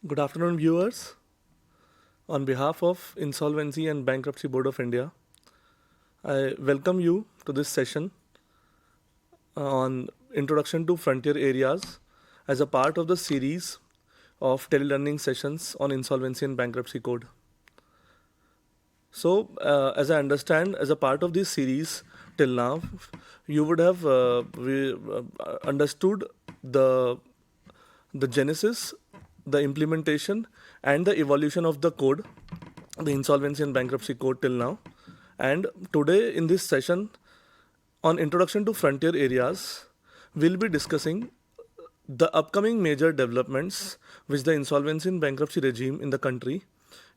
Good afternoon, viewers. On behalf of Insolvency and Bankruptcy Board of India, I welcome you to this session on Introduction to Frontier Areas as a part of the series of telelearning sessions on Insolvency and Bankruptcy Code. So, as I understand, as a part of this series till now, you would have understood the genesis, the implementation, and the evolution of the code, the Insolvency and Bankruptcy Code till now. And today in this session on Introduction to Frontier Areas, we'll be discussing the upcoming major developments which the insolvency and bankruptcy regime in the country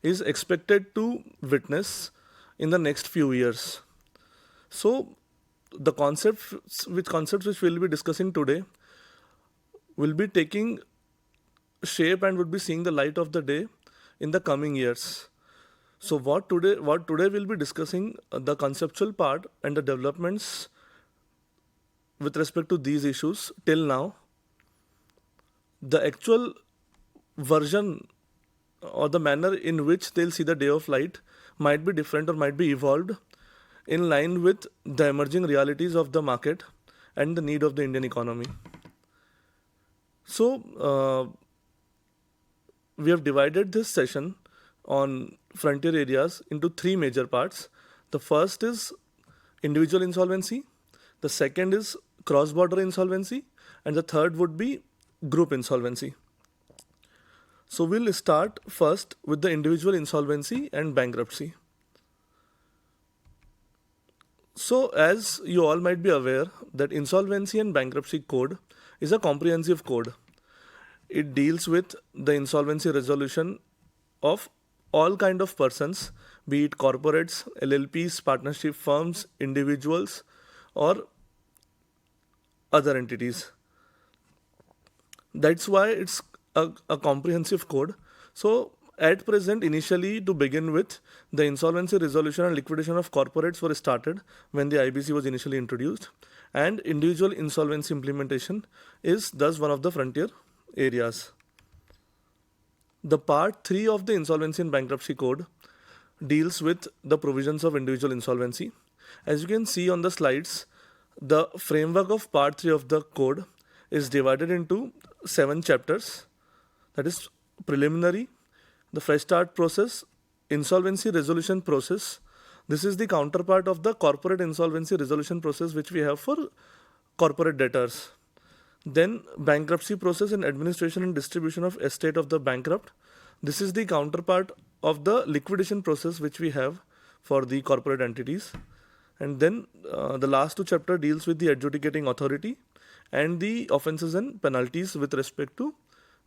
is expected to witness in the next few years. So, the concepts which we'll be discussing today will be taking shape and would be seeing the light of the day in the coming years. So what today we'll be discussing the conceptual part and the developments with respect to these issues till now. The actual version or the manner in which they'll see the day of light might be different or might be evolved in line with the emerging realities of the market and the need of the Indian economy. So we have divided this session on frontier areas into three major parts. The first is individual insolvency, the second is cross-border insolvency, and the third would be group insolvency. So we'll start first with the individual insolvency and bankruptcy. So as you all might be aware that Insolvency and Bankruptcy Code is a comprehensive code. It deals with the insolvency resolution of all kind of persons, be it corporates, LLPs, partnership firms, individuals, or other entities. That's why it's a comprehensive code. So at present, initially to begin with, the insolvency resolution and liquidation of corporates were started when the IBC was initially introduced, and individual insolvency implementation is thus one of the frontier areas. The part 3 of the Insolvency and Bankruptcy Code deals with the provisions of individual insolvency. As you can see on the slides, the framework of part 3 of the code is divided into 7 chapters. That is preliminary, the fresh start process, insolvency resolution process. This is the counterpart of the corporate insolvency resolution process which we have for corporate debtors. Then bankruptcy process and administration and distribution of estate of the bankrupt. This is the counterpart of the liquidation process which we have for the corporate entities. And then the last two chapter deals with the adjudicating authority and the offences and penalties with respect to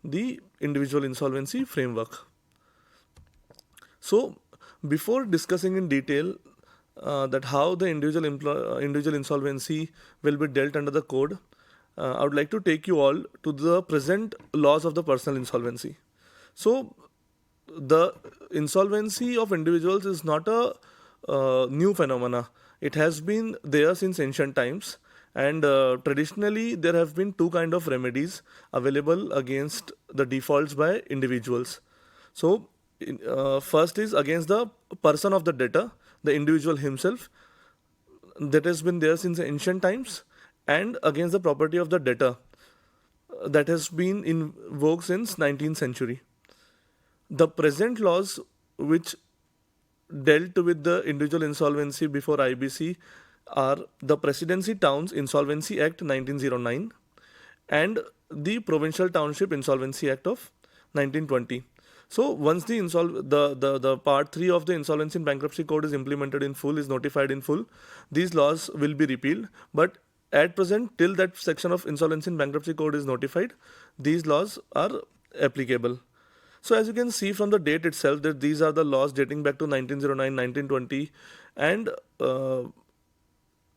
the individual insolvency framework. So before discussing in detail that how the individual insolvency will be dealt under the code, I would like to take you all to the present laws of the personal insolvency. So, the insolvency of individuals is not a new phenomena. It has been there since ancient times, and traditionally there have been two kind of remedies available against the defaults by individuals. So, first is against the person of the debtor, the individual himself. That has been there since ancient times, and against the property of the debtor that has been in vogue since 19th century. The present laws which dealt with the individual insolvency before IBC are the Presidency Towns Insolvency Act 1909 and the Provincial Township Insolvency Act of 1920. So once the part 3 of the Insolvency and Bankruptcy Code is implemented in full, is notified in full, these laws will be repealed. But at present, till that section of Insolvency and Bankruptcy Code is notified, these laws are applicable. So as you can see from the date itself that these are the laws dating back to 1909, 1920, and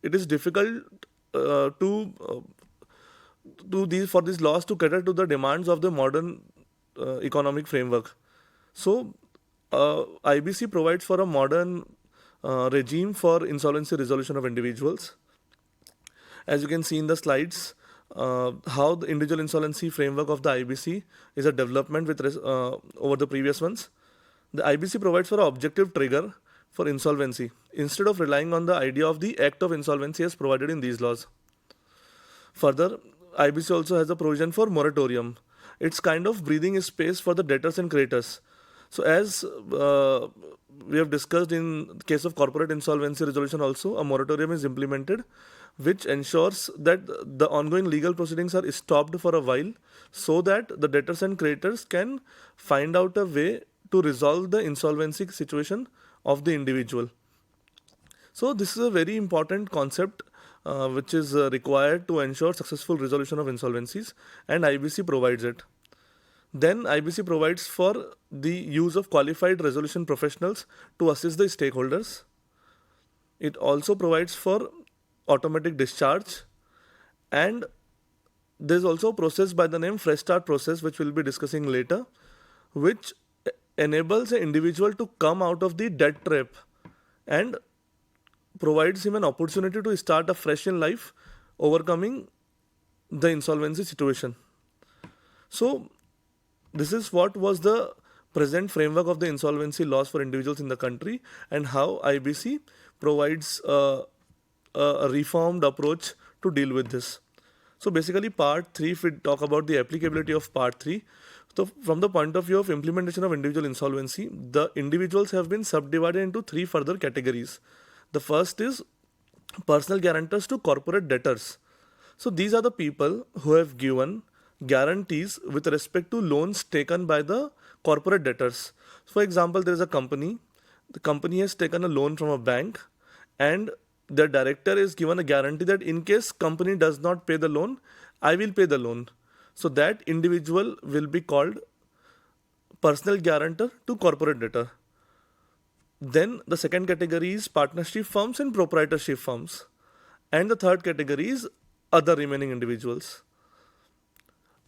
it is difficult for these laws to cater to the demands of the modern economic framework. So IBC provides for a modern regime for insolvency resolution of individuals. As you can see in the slides, how the individual insolvency framework of the IBC is a development over the previous ones. The IBC provides for an objective trigger for insolvency instead of relying on the idea of the act of insolvency as provided in these laws. Further, IBC also has a provision for moratorium. It's kind of breathing space for the debtors and creditors. So as we have discussed in case of corporate insolvency resolution also, a moratorium is implemented which ensures that the ongoing legal proceedings are stopped for a while so that the debtors and creditors can find out a way to resolve the insolvency situation of the individual. So this is a very important concept which is required to ensure successful resolution of insolvencies, and IBC provides it. Then IBC provides for the use of qualified resolution professionals to assist the stakeholders. It also provides for automatic discharge, and there's also a process by the name Fresh Start process, which we'll be discussing later, which enables an individual to come out of the debt trap and provides him an opportunity to start afresh in life, overcoming the insolvency situation. So this is what was the present framework of the insolvency laws for individuals in the country, and how IBC provides a reformed approach to deal with this. So basically part 3, if we talk about the applicability of part 3, so from the point of view of implementation of individual insolvency, the individuals have been subdivided into 3 further categories. The first is personal guarantors to corporate debtors. So these are the people who have given guarantees with respect to loans taken by the corporate debtors. For example, there is a company. The company has taken a loan from a bank, and the director is given a guarantee that in case company does not pay the loan, I will pay the loan. So that individual will be called personal guarantor to corporate debtor. Then the second category is partnership firms and proprietorship firms. And the third category is other remaining individuals.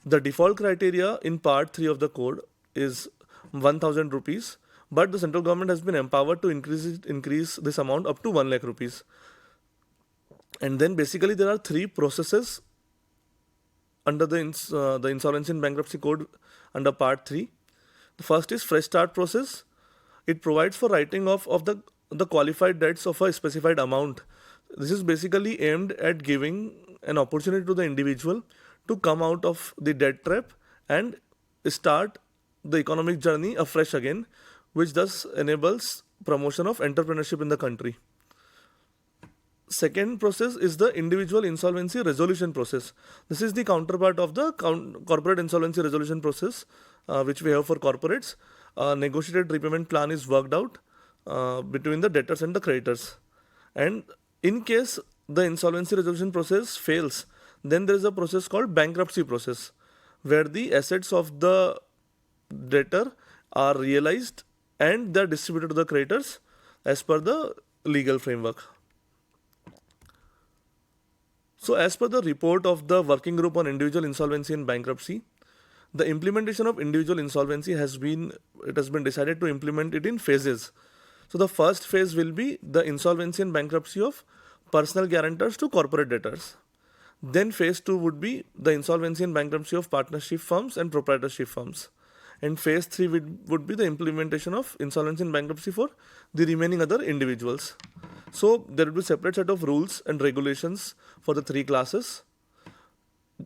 The default criteria in part 3 of the code is 1000 rupees, but the central government has been empowered to increase this amount up to 1 lakh rupees. And then basically there are 3 processes under the Insolvency and Bankruptcy Code under part 3. The first is Fresh Start process. It provides for writing off of the qualified debts of a specified amount. This is basically aimed at giving an opportunity to the individual to come out of the debt trap and start the economic journey afresh again, which thus enables promotion of entrepreneurship in the country. Second process is the individual insolvency resolution process. This is the counterpart of the corporate insolvency resolution process, which we have for corporates. A negotiated repayment plan is worked out between the debtors and the creditors. And in case the insolvency resolution process fails, then there is a process called bankruptcy process, where the assets of the debtor are realized and they are distributed to the creditors as per the legal framework. So as per the report of the working group on individual insolvency and bankruptcy, the implementation of individual insolvency has been decided to implement it in phases. So the first phase will be the insolvency and bankruptcy of personal guarantors to corporate debtors. Then phase 2 would be the insolvency and bankruptcy of partnership firms and proprietorship firms. And phase 3 would be the implementation of insolvency and bankruptcy for the remaining other individuals. So there will be separate set of rules and regulations for the 3 classes.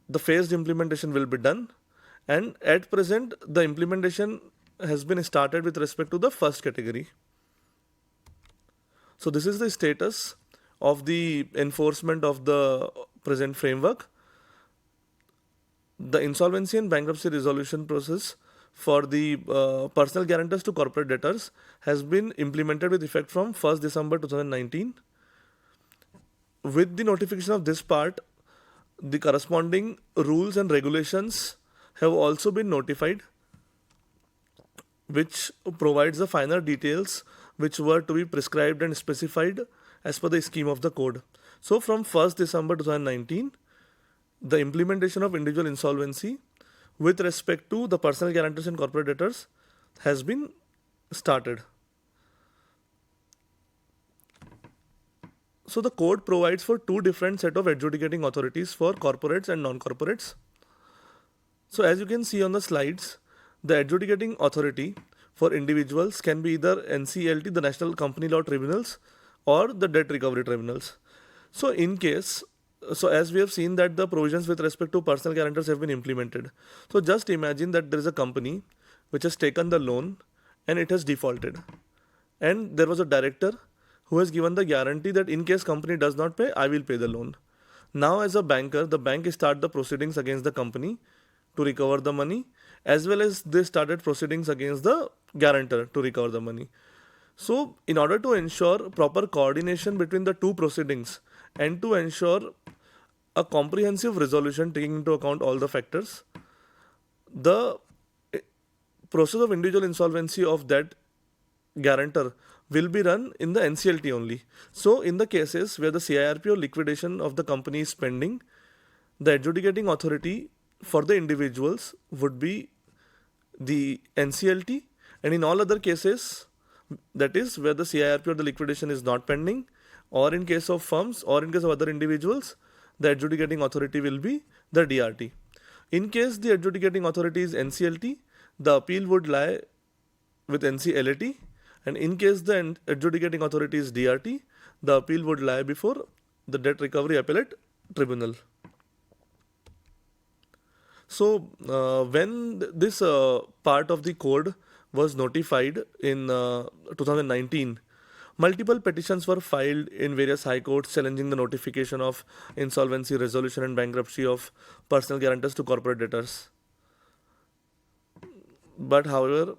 The phased implementation will be done, and at present the implementation has been started with respect to the first category. So this is the status of the enforcement of the present framework. The insolvency and bankruptcy resolution process for the personal guarantors to corporate debtors has been implemented with effect from 1st December 2019. With the notification of this part, the corresponding rules and regulations have also been notified, which provides the finer details which were to be prescribed and specified as per the scheme of the code. So from 1st December 2019, the implementation of individual insolvency with respect to the personal guarantors and corporate debtors has been started. So the code provides for two different set of adjudicating authorities for corporates and non-corporates. So as you can see on the slides, the adjudicating authority for individuals can be either NCLT, the National Company Law Tribunals, or the Debt Recovery Tribunals. So as we have seen that the provisions with respect to personal guarantors have been implemented. So just imagine that there is a company which has taken the loan and it has defaulted. And there was a director who has given the guarantee that in case company does not pay, I will pay the loan. Now as a banker, the bank start the proceedings against the company to recover the money, as well as they started proceedings against the guarantor to recover the money. So in order to ensure proper coordination between the two proceedings and to ensure a comprehensive resolution taking into account all the factors, the process of individual insolvency of that guarantor will be run in the NCLT only. So in the cases where the CIRP or liquidation of the company is pending, the adjudicating authority for the individuals would be the NCLT, and in all other cases, that is where the CIRP or the liquidation is not pending, or in case of firms or in case of other individuals, the adjudicating authority will be the DRT. In case the adjudicating authority is NCLT, the appeal would lie with NCLAT, and in case the adjudicating authority is DRT, the appeal would lie before the Debt Recovery Appellate Tribunal. So when this part of the code was notified in 2019, multiple petitions were filed in various high courts challenging the notification of insolvency, resolution and bankruptcy of personal guarantors to corporate debtors. But however,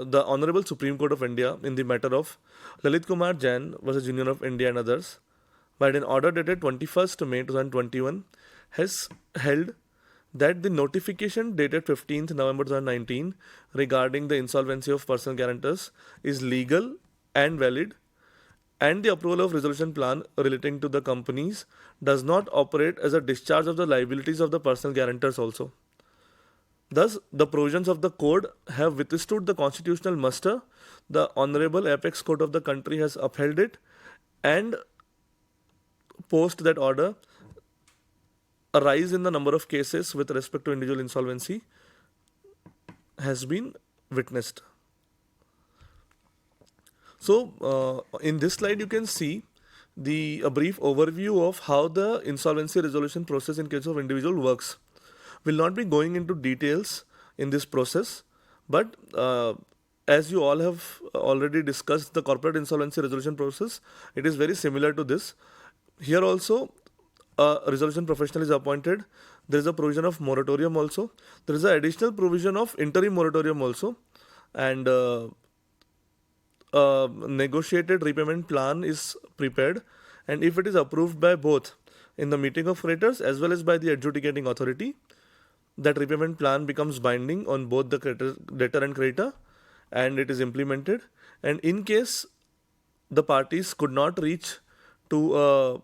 the Honorable Supreme Court of India in the matter of Lalit Kumar Jain versus Union of India and others, by an order dated 21st May 2021, has held that the notification dated 15th November 2019 regarding the insolvency of personal guarantors is legal and valid, and the approval of resolution plan relating to the companies does not operate as a discharge of the liabilities of the personal guarantors also. Thus, the provisions of the code have withstood the constitutional muster. The Honorable Apex Court of the country has upheld it, and post that order, a rise in the number of cases with respect to individual insolvency has been witnessed. So, in this slide, you can see a brief overview of how the insolvency resolution process in case of individual works. We'll not be going into details in this process, but as you all have already discussed the corporate insolvency resolution process, it is very similar to this. Here also, a resolution professional is appointed. There is a provision of moratorium also. There is an additional provision of interim moratorium also, and a negotiated repayment plan is prepared, and if it is approved by both in the meeting of creditors as well as by the adjudicating authority, that repayment plan becomes binding on both the debtor and creditor, and it is implemented. And in case the parties could not reach to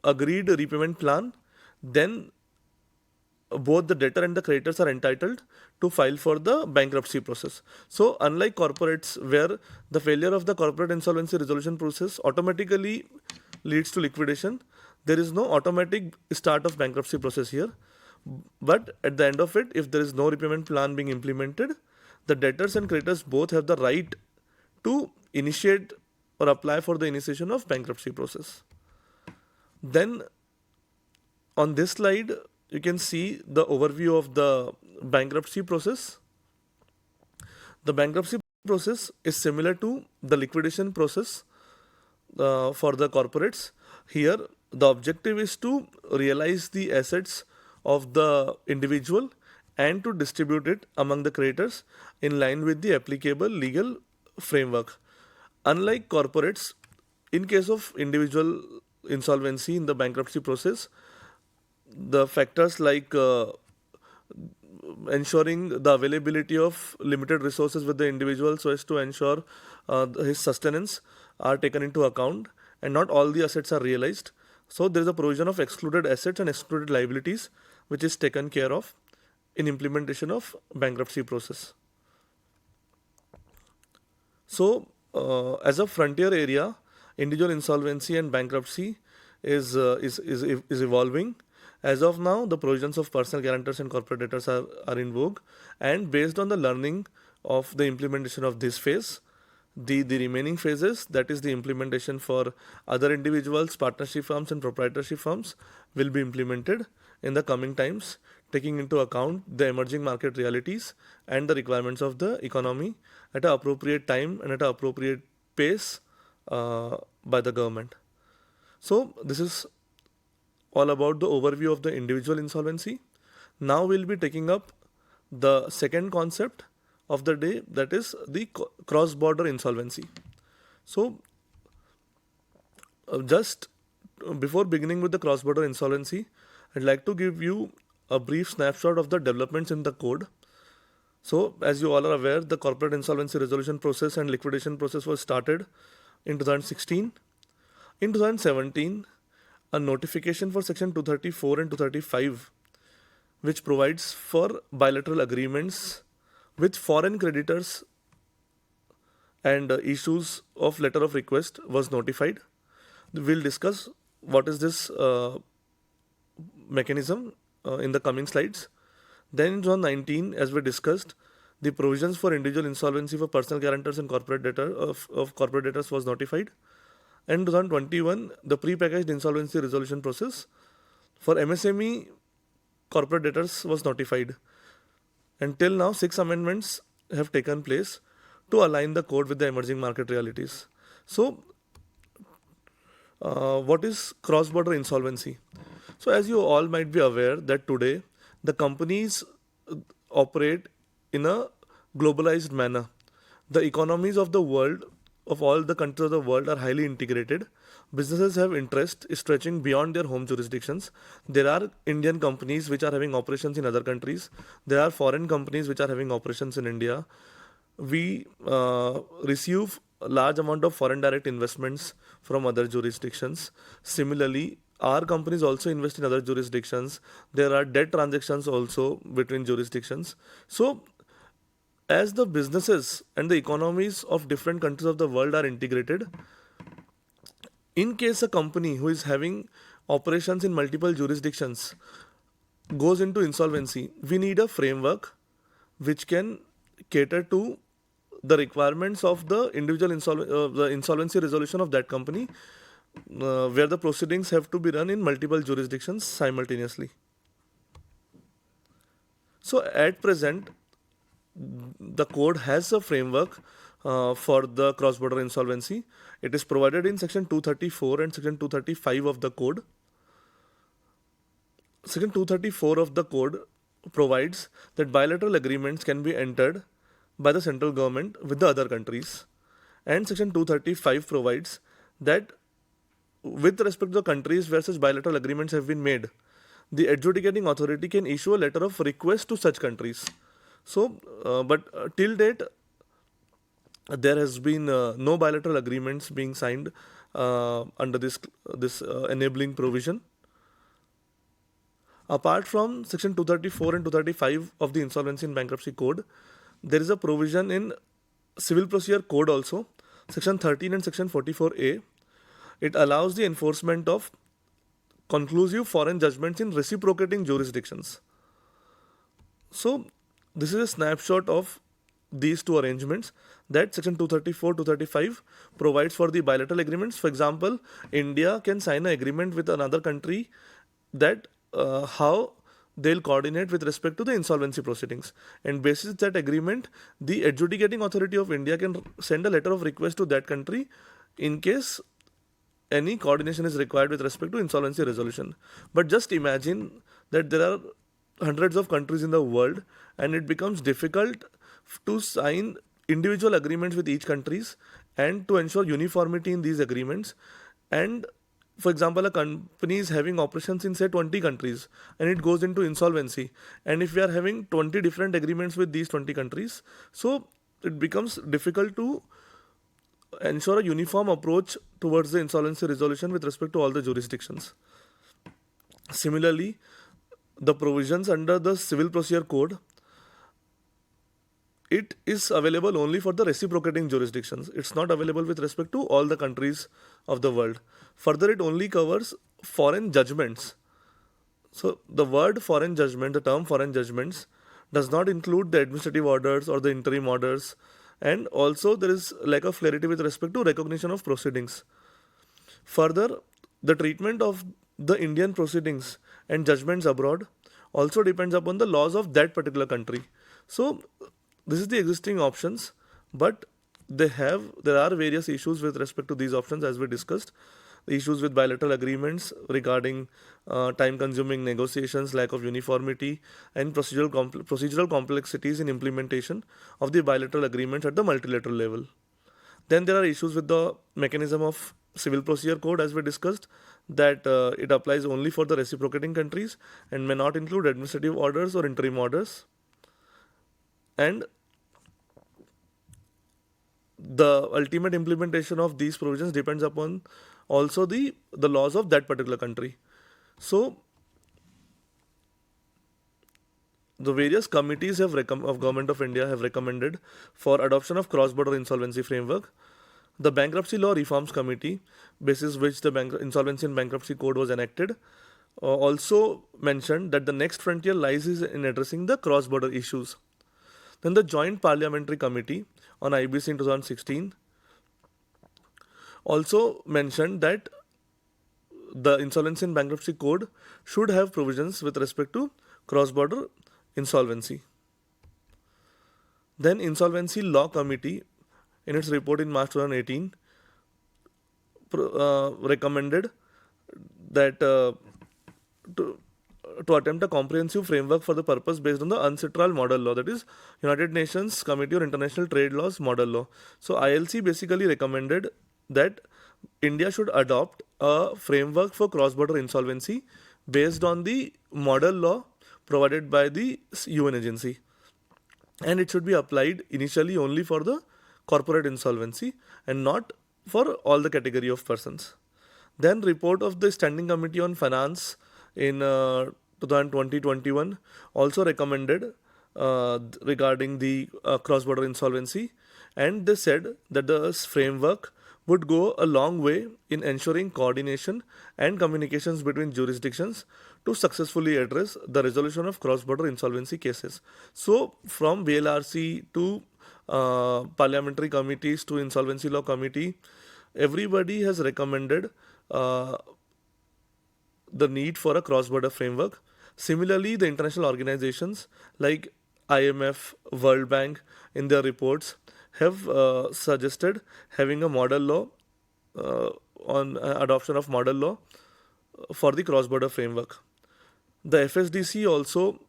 agreed repayment plan, then both the debtor and the creditors are entitled to file for the bankruptcy process. So unlike corporates, where the failure of the corporate insolvency resolution process automatically leads to liquidation, there is no automatic start of bankruptcy process here. But at the end of it, if there is no repayment plan being implemented, the debtors and creditors both have the right to initiate or apply for the initiation of bankruptcy process. Then on this slide, you can see the overview of the bankruptcy process. The bankruptcy process is similar to the liquidation process for the corporates. Here, the objective is to realize the assets of the individual and to distribute it among the creditors in line with the applicable legal framework. Unlike corporates, in case of individual insolvency in the bankruptcy process, the factors like ensuring the availability of limited resources with the individual so as to ensure his sustenance are taken into account, and not all the assets are realized. So there is a provision of excluded assets and excluded liabilities which is taken care of in implementation of bankruptcy process. So as a frontier area, individual insolvency and bankruptcy is evolving. As of now, the provisions of personal guarantors and corporate debtors are in vogue, and based on the learning of the implementation of this phase, the remaining phases, that is the implementation for other individuals, partnership firms, and proprietorship firms, will be implemented in the coming times, taking into account the emerging market realities and the requirements of the economy at an appropriate time and at an appropriate pace by the government. So, this is all about the overview of the individual insolvency. Now, we'll be taking up the second concept of the day, that is the cross-border insolvency. So, just before beginning with the cross-border insolvency, I'd like to give you a brief snapshot of the developments in the code. So, as you all are aware, the corporate insolvency resolution process and liquidation process was started in 2016. In 2017, a notification for Section 234 and 235, which provides for bilateral agreements with foreign creditors and issues of letter of request, was notified. We'll discuss what is this mechanism in the coming slides. Then in 2019, as we discussed, the provisions for individual insolvency for personal guarantors and corporate corporate debtors was notified. And in 2021, the pre-packaged insolvency resolution process for MSME corporate debtors was notified. And till now, 6 amendments have taken place to align the code with the emerging market realities. So, what is cross-border insolvency? So, as you all might be aware that today the companies operate in a globalized manner. The economies of the world, of all the countries of the world, are highly integrated. Businesses have interest stretching beyond their home jurisdictions. There are Indian companies which are having operations in other countries. There are foreign companies which are having operations in India. We receive a large amount of foreign direct investments from other jurisdictions. Similarly, our companies also invest in other jurisdictions. There are debt transactions also between jurisdictions. So, as the businesses and the economies of different countries of the world are integrated, in case a company who is having operations in multiple jurisdictions goes into insolvency, we need a framework which can cater to the requirements of the individual the insolvency resolution of that company, where the proceedings have to be run in multiple jurisdictions simultaneously. So at present, the code has a framework for the cross-border insolvency. It is provided in Section 234 and Section 235 of the code. Section 234 of the code provides that bilateral agreements can be entered by the central government with the other countries. And Section 235 provides that with respect to the countries where such bilateral agreements have been made, the adjudicating authority can issue a letter of request to such countries. So, but till date, there has been no bilateral agreements being signed under this enabling provision. Apart from Section 234 and 235 of the Insolvency and Bankruptcy Code, there is a provision in Civil Procedure Code also, Section 13 and Section 44A. It allows the enforcement of conclusive foreign judgments in reciprocating jurisdictions. So, this is a snapshot of these two arrangements, that Section 234, 235 provides for the bilateral agreements. For example, India can sign an agreement with another country that how they'll coordinate with respect to the insolvency proceedings. And basis that agreement, the adjudicating authority of India can send a letter of request to that country in case any coordination is required with respect to insolvency resolution. But just imagine that there are hundreds of countries in the world and it becomes difficult to sign individual agreements with each countries and to ensure uniformity in these agreements. And for example, a company is having operations in say 20 countries and it goes into insolvency, and if we are having 20 different agreements with these 20 countries, so it becomes difficult to ensure a uniform approach towards the insolvency resolution with respect to all the jurisdictions. Similarly, the provisions under the Civil Procedure Code, it is available only for the reciprocating jurisdictions. It's not available with respect to all the countries of the world. Further, it only covers foreign judgments. So the word foreign judgment, the term foreign judgments, does not include the administrative orders or the interim orders. And also there is lack of clarity with respect to recognition of proceedings. Further, the treatment of the Indian proceedings and judgments abroad also depends upon the laws of that particular country. So this is the existing options, but there are various issues with respect to these options as we discussed. The issues with bilateral agreements regarding time-consuming negotiations, lack of uniformity, and procedural complexities in implementation of the bilateral agreements at the multilateral level. Then there are issues with the mechanism of civil procedure code, as we discussed, that it applies only for the reciprocating countries and may not include administrative orders or interim orders. And the ultimate implementation of these provisions depends upon also the laws of that particular country. So the various committees of Government of India have recommended for adoption of cross-border insolvency framework. The Bankruptcy Law Reforms Committee, basis which the Insolvency and Bankruptcy Code was enacted, also mentioned that the next frontier lies in addressing the cross-border issues. Then the Joint Parliamentary Committee on IBC in 2016 also mentioned that the Insolvency and Bankruptcy Code should have provisions with respect to cross-border insolvency. Then Insolvency Law Committee, in its report in March 2018, recommended that to attempt a comprehensive framework for the purpose based on the UNCITRAL model law, that is United Nations Committee on International Trade Laws model law. So ILC basically recommended that India should adopt a framework for cross-border insolvency based on the model law provided by the UN agency. And it should be applied initially only for the corporate insolvency and not for all the category of persons. Then report of the Standing Committee on Finance in 2020-21 also recommended regarding the cross-border insolvency, and they said that the framework would go a long way in ensuring coordination and communications between jurisdictions to successfully address the resolution of cross-border insolvency cases. So from BLRC to parliamentary committees to Insolvency Law Committee, everybody has recommended the need for a cross-border framework. Similarly, the international organizations like IMF, World Bank, in their reports have suggested having a model law on adoption of model law for the cross-border framework. The FSDC also,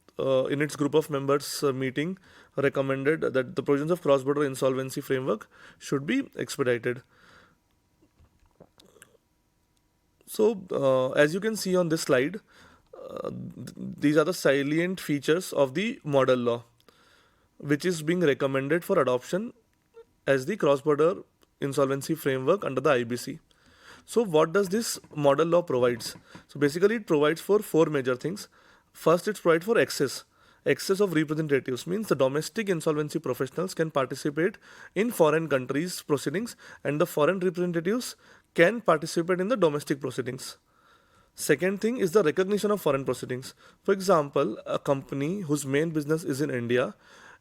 in its group of members meeting, recommended that the provisions of cross-border insolvency framework should be expedited. So, as you can see on this slide, these are the salient features of the model law, which is being recommended for adoption as the cross-border insolvency framework under the IBC. So what does this model law provides? So basically it provides for four major things. First, it provides for access. Access of representatives means the domestic insolvency professionals can participate in foreign countries' proceedings and the foreign representatives can participate in the domestic proceedings. Second thing is the recognition of foreign proceedings. For example, a company whose main business is in India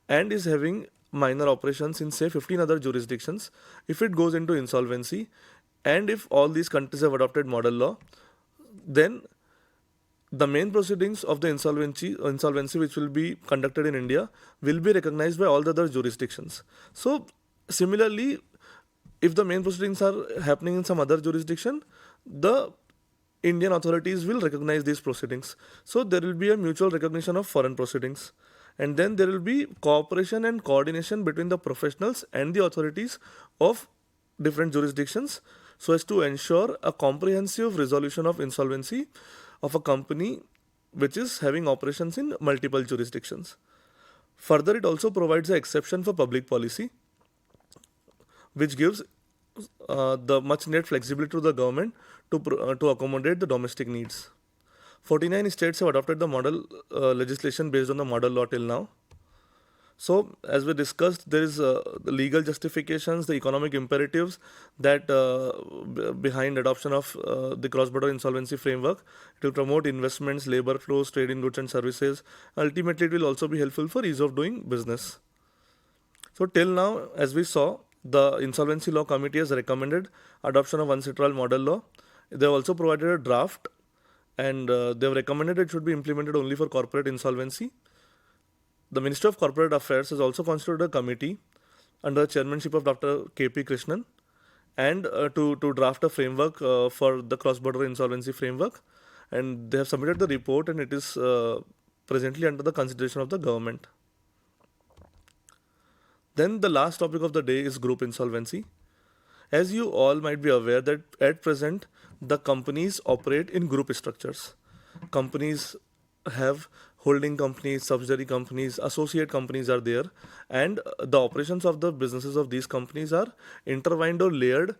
and is having minor operations in say 15 other jurisdictions, if it goes into insolvency and if all these countries have adopted model law, then the main proceedings of the insolvency which will be conducted in India will be recognized by all the other jurisdictions. So similarly, if the main proceedings are happening in some other jurisdiction, the Indian authorities will recognize these proceedings. So there will be a mutual recognition of foreign proceedings. And then there will be cooperation and coordination between the professionals and the authorities of different jurisdictions so as to ensure a comprehensive resolution of insolvency of a company which is having operations in multiple jurisdictions. Further, it also provides an exception for public policy, which gives the much needed flexibility to the government to accommodate the domestic needs. 49 states have adopted the model legislation based on the model law till now. So, as we discussed, there is the legal justifications, the economic imperatives that behind adoption of the cross-border insolvency framework. It will promote investments, labor flows, trade in goods and services. Ultimately, it will also be helpful for ease of doing business. So, till now, as we saw, the Insolvency Law Committee has recommended adoption of UNCITRAL model law. They have also provided a draft, and they have recommended it should be implemented only for corporate insolvency. The Ministry of Corporate Affairs has also constituted a committee under the chairmanship of Dr. K.P. Krishnan and to draft a framework for the cross-border insolvency framework. And they have submitted the report, and it is presently under the consideration of the government. Then the last topic of the day is group insolvency. As you all might be aware that at present, the companies operate in group structures. Companies have holding companies, subsidiary companies, associate companies are there, and the operations of the businesses of these companies are intertwined or layered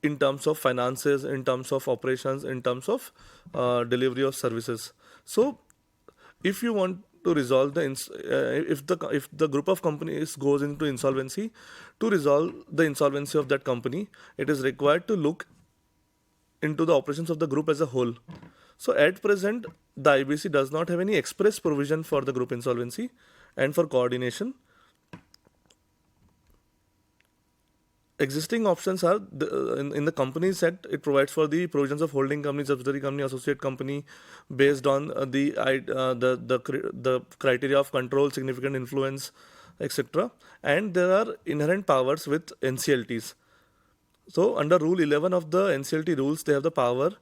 in terms of finances, in terms of operations, in terms of delivery of services. So, if you want to resolve if the group of companies goes into insolvency, to resolve the insolvency of that company, it is required to look into the operations of the group as a whole. So at present, the IBC does not have any express provision for the group insolvency and for coordination. Existing options are in the Companies Act. It provides for the provisions of holding company, subsidiary company, associate company, based on the criteria of control, significant influence, etc. And there are inherent powers with NCLTs. So under Rule 11 of the NCLT rules, they have the power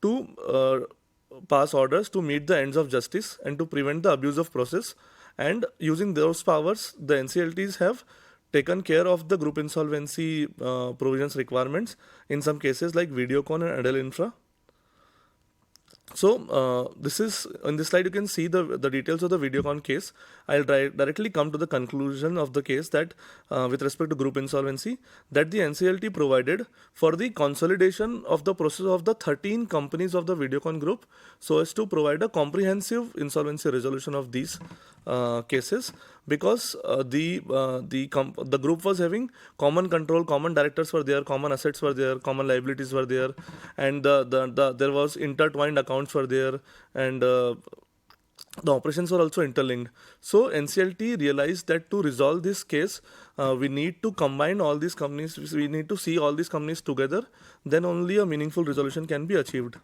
to pass orders to meet the ends of justice and to prevent the abuse of process. And using those powers, the NCLTs have taken care of the group insolvency provisions requirements in some cases like Videocon and Adel Infra. So this is on this slide you can see the details of the Videocon case. I'll directly come to the conclusion of the case that with respect to group insolvency, that the NCLT provided for the consolidation of the process of the 13 companies of the Videocon group so as to provide a comprehensive insolvency resolution of these cases, because the group was having common control, common directors were there, common assets were there, common liabilities were there, and there was intertwined accounts were there, and the operations were also interlinked. So NCLT realized that to resolve this case, we need to combine all these companies, we need to see all these companies together, then only a meaningful resolution can be achieved.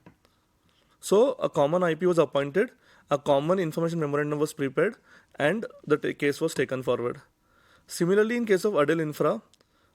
So a common IP was appointed, a common information memorandum was prepared, and the case was taken forward. Similarly, in case of Adel Infra,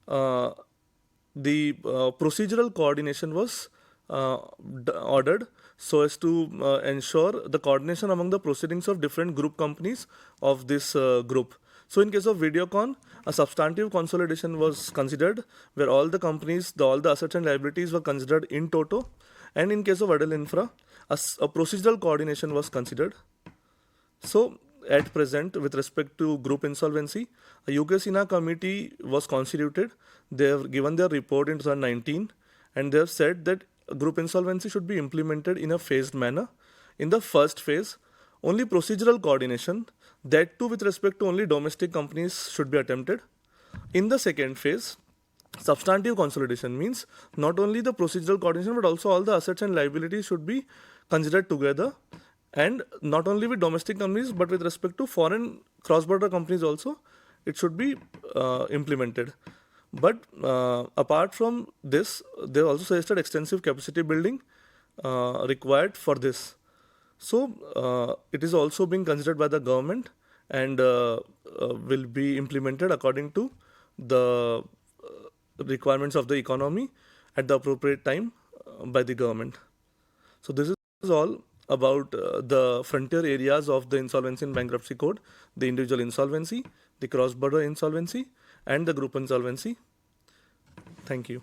the procedural coordination was ordered so as to ensure the coordination among the proceedings of different group companies of this group. So in case of Videocon, a substantive consolidation was considered where all the companies, all the assets and liabilities were considered in toto. And in case of Adel Infra, a procedural coordination was considered. So at present, with respect to group insolvency, a UK-SINA committee was constituted. They have given their report in 2019, and they have said that group insolvency should be implemented in a phased manner. In the first phase, only procedural coordination, that too with respect to only domestic companies, should be attempted. In the second phase, substantive consolidation means not only the procedural coordination but also all the assets and liabilities should be considered together, and not only with domestic companies but with respect to foreign cross-border companies also it should be implemented. But apart from this, they also suggested extensive capacity building required for this. So it is also being considered by the government and will be implemented according to the requirements of the economy at the appropriate time by the government. So this is all about the frontier areas of the Insolvency and Bankruptcy Code: the individual insolvency, the cross-border insolvency, and the group insolvency. Thank you.